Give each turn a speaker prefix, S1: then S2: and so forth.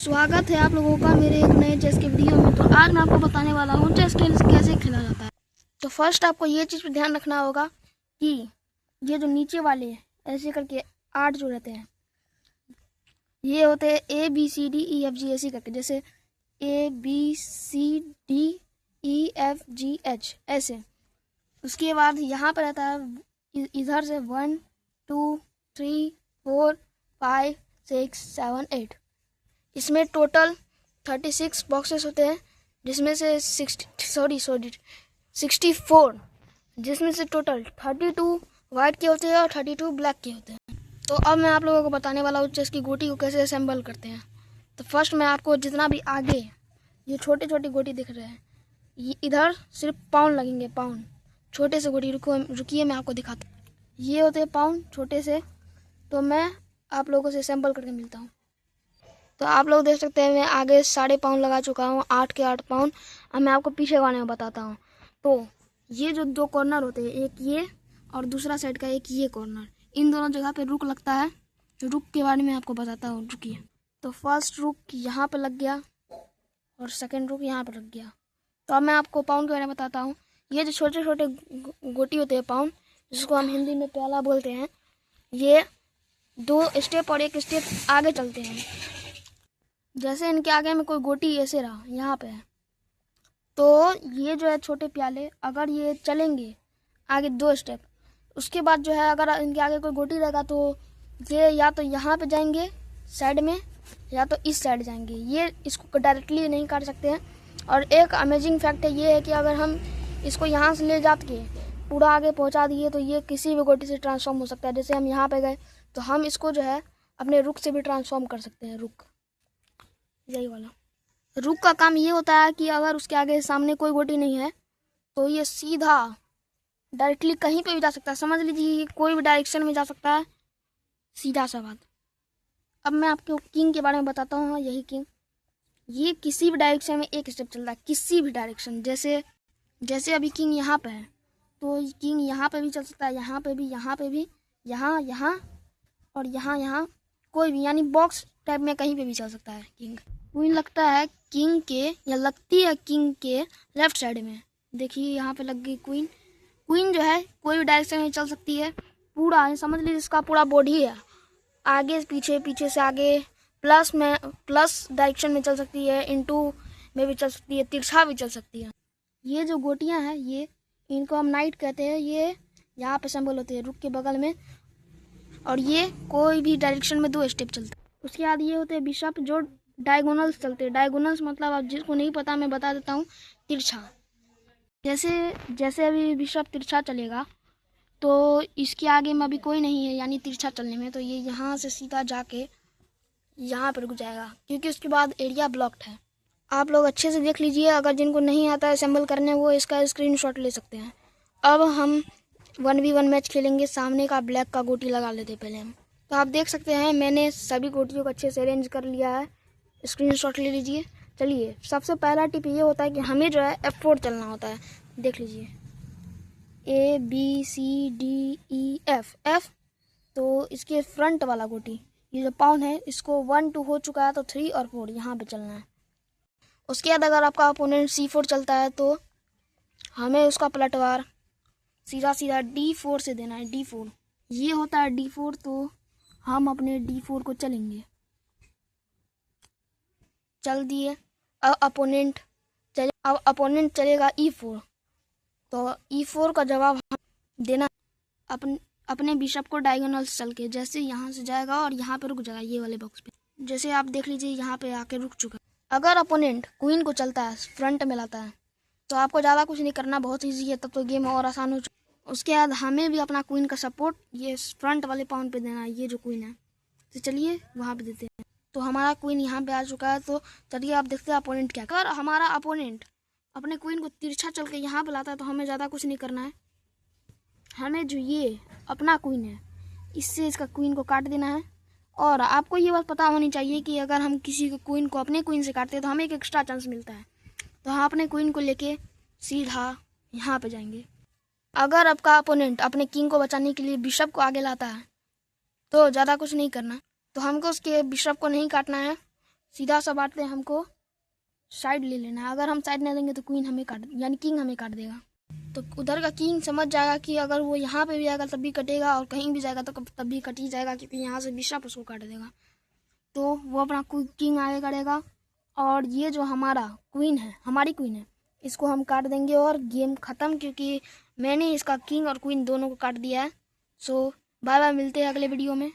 S1: स्वागत है आप लोगों का मेरे एक नए चेस के वीडियो में। तो आज मैं आपको बताने वाला हूँ चेस कैसे खेला जाता है। तो फर्स्ट आपको ये चीज़ पे ध्यान रखना होगा कि ये जो नीचे वाले ऐसे करके 8 जो रहते हैं ये होते हैं ABCDEFG ऐसे करके, जैसे ABCDEFGH ऐसे। उसके बाद यहाँ पर रहता है इधर से 1 2 3 4 5 6 7 8। इसमें टोटल 36 बॉक्सेस होते हैं, जिसमें से 64, जिसमें से टोटल 32 वाइट के होते हैं और 32 ब्लैक के होते हैं। तो अब मैं आप लोगों को बताने वाला हूँ चेस की गोटी को कैसे असेंबल करते हैं। तो फर्स्ट मैं आपको जितना भी आगे ये छोटे छोटे गोटी दिख रहे हैं, ये इधर सिर्फ पाउंड लगेंगे, पाउंड छोटे से गोटी। रुकिए मैं आपको दिखाता हूँ। ये होते हैं पाउंड छोटे से। तो मैं आप लोगों से असेंबल करके मिलता हूँ। तो आप लोग देख सकते हैं मैं आगे 6.5 पाउंड लगा चुका हूँ, 8 के 8 पाउंड। अब मैं आपको पीछे वाले में बताता हूँ। तो ये जो 2 कॉर्नर होते हैं, एक ये और दूसरा साइड का एक ये कॉर्नर, इन दोनों जगह पे रुक लगता है। तो रुक के बारे में आपको बताता हूँ, रुकिए। तो फर्स्ट रुक यहाँ पे लग गया और सेकेंड रुक यहाँ पे लग गया। तो अब मैं आपको पाउंड के बारे में बताता हूँ। ये जो छोटे छोटे गोटी होते हैं पाउंड, जिसको हम हिंदी में प्याला बोलते हैं, ये 2 स्टेप और 1 स्टेप आगे चलते हैं। जैसे इनके आगे में कोई गोटी ऐसे रहा यहाँ पे है, तो ये जो है छोटे प्याले अगर ये चलेंगे आगे 2 स्टेप, उसके बाद जो है अगर इनके आगे कोई गोटी रहेगा तो ये या तो यहाँ पे जाएंगे साइड में या तो इस साइड जाएंगे। ये इसको डायरेक्टली नहीं काट सकते हैं। और एक अमेजिंग फैक्ट है ये है कि अगर हम इसको यहाँ से ले जा के पूरा आगे पहुँचा दिए तो ये किसी भी गोटी से ट्रांसफॉर्म हो सकता है। जैसे हम यहाँ पे गए तो हम इसको जो है अपने रुक से भी ट्रांसफॉर्म कर सकते हैं। रुक, यही वाला रुक का काम ये होता है कि अगर उसके आगे सामने कोई गोटी नहीं है तो ये सीधा डायरेक्टली कहीं पे भी जा सकता है। समझ लीजिए कोई भी डायरेक्शन में जा सकता है, सीधा सा बात। अब मैं आपको किंग के बारे में बताता हूँ। यही किंग, ये किसी भी डायरेक्शन में 1 स्टेप चलता है, किसी भी डायरेक्शन। जैसे अभी किंग यहाँ पे है तो किंग यहाँ पे भी चल सकता है, यहाँ पे भी, यहाँ पे भी, यहाँ और यहाँ, कोई भी, यानी बॉक्स टाइप में कहीं पे भी चल सकता है किंग। क्वीन लगता है किंग के, या लगती है किंग के लेफ्ट साइड में। देखिए यहाँ पे लग गई क्वीन। क्वीन जो है कोई भी डायरेक्शन में चल सकती है, पूरा समझ लीजिए इसका पूरा बॉडी है, आगे से पीछे, पीछे से आगे, प्लस डायरेक्शन में चल सकती है, इनटू में भी चल सकती है, तिरछा भी चल सकती है। ये जो गोटियाँ हैं ये, इनको हम नाइट कहते हैं। ये यहाँ पे सिंबल होते हैं रुक के बगल में, और ये कोई भी डायरेक्शन में 2 स्टेप चलते हैं। उसके बाद ये होते हैं बिशप, जो डायगोनल्स चलते हैं। डायगोनल्स मतलब आप जिसको नहीं पता मैं बता देता हूँ, तिरछा। जैसे अभी बिशप तिरछा चलेगा तो इसके आगे में अभी कोई नहीं है, यानी तिरछा चलने में, तो ये यहाँ से सीधा जाके यहाँ पर रुक जाएगा, क्योंकि उसके बाद एरिया ब्लॉक्ड है। आप लोग अच्छे से देख लीजिए, अगर जिनको नहीं आता है असेंबल करने वो इसका स्क्रीनशॉट ले सकते हैं। अब हम 1v1 मैच खेलेंगे। सामने का ब्लैक का गोटी लगा लेते पहले हम। तो आप देख सकते हैं मैंने सभी गोटियों को अच्छे से अरेंज कर लिया है, स्क्रीनशॉट ले लीजिए। चलिए, सबसे पहला टिप ये होता है कि हमें जो है F4 चलना होता है। देख लीजिए ABCDEF। तो इसके फ्रंट वाला गोटी, ये जो पाउंड है, इसको 1 2 हो चुका है तो 3 और 4 यहाँ पे चलना है। उसके बाद अगर आपका अपोनेंट C4 चलता है तो हमें उसका पलटवार सीधा सीधा D4 से देना है। D4 ये होता है D4, तो हम अपने D4 को चलेंगे, चल दिए। अब अपोनेंट चलेगा E4, तो E4 का जवाब हम देना अपने बिशप को डायगोनल चल के, जैसे यहाँ से जाएगा और यहाँ पे रुक जाएगा ये वाले बॉक्स पे। जैसे आप देख लीजिए यहाँ पे आके रुक चुका। अगर अपोनेंट क्वीन को चलता है, फ्रंट में लाता है, तो आपको ज़्यादा कुछ नहीं करना, बहुत ईजी है, तब तो गेम और आसान हो चुका। उसके बाद हमें भी अपना क्वीन का सपोर्ट ये फ्रंट वाले पाउंड पे देना है, ये जो क्वीन है। तो चलिए वहाँ पे देते हैं। तो हमारा क्वीन यहाँ पे आ चुका है। तो चलिए आप देखते हैं अपोनेंट क्या। अगर हमारा अपोनेंट अपने क्वीन को तिरछा चल के यहाँ पे लाता है तो हमें ज़्यादा कुछ नहीं करना है। हमें जो ये अपना क्वीन है, इससे इसका क्वीन को काट देना है। और आपको ये बात पता होनी चाहिए कि अगर हम किसी को क्वीन को अपने क्वीन से काटते हैं तो हमें एक एक्स्ट्रा चांस मिलता है। तो हम अपने क्वीन को लेके सीधा यहाँ पे जाएंगे। अगर आपका अपोनेंट अपने किंग को बचाने के लिए बिशप को आगे लाता है तो ज़्यादा कुछ नहीं करना। तो हमको उसके बिशप को नहीं काटना है, सीधा सा बात है, हमको साइड ले लेना है। अगर हम साइड नहीं देंगे तो क्वीन हमें काट यानी किंग हमें काट देगा। तो उधर का किंग समझ जाएगा कि अगर वो यहाँ पे भी आएगा तब भी कटेगा और कहीं भी जाएगा तो तब भी कट ही जाएगा, क्योंकि यहाँ से बिशप उसको काट देगा। तो वो अपना किंग आगे करेगा और ये जो हमारा क्वीन है, हमारी क्वीन है, इसको हम काट देंगे और गेम ख़त्म, क्योंकि मैंने इसका किंग और क्वीन दोनों को काट दिया है। सो बाय बाय, मिलते हैं अगले वीडियो में।